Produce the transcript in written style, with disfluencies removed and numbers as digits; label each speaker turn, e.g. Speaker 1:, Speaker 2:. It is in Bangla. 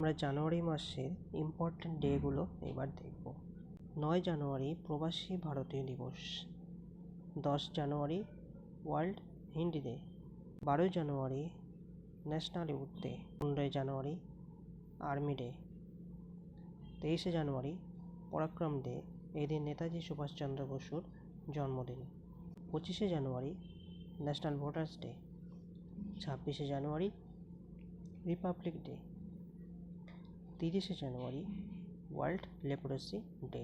Speaker 1: আমরা জানুয়ারি মাসের ইম্পর্ট্যান্ট ডেগুলো এবার দেখব। 9 জানুয়ারি প্রবাসী ভারতীয় দিবস, 10 জানুয়ারি ওয়ার্ল্ড হিন্দি ডে, 12 জানুয়ারি ন্যাশনাল ইউথ ডে, 15 জানুয়ারি আর্মি ডে, 23 জানুয়ারি পরাক্রম ডে, এদিন নেতাজি সুভাষচন্দ্র বসুর জন্মদিন। 25 জানুয়ারি ন্যাশনাল ভোটার্স ডে, 26 জানুয়ারি রিপাবলিক ডে, 30 জানুয়ারি ওয়ার্ল্ড লেপ্রোসি ডে।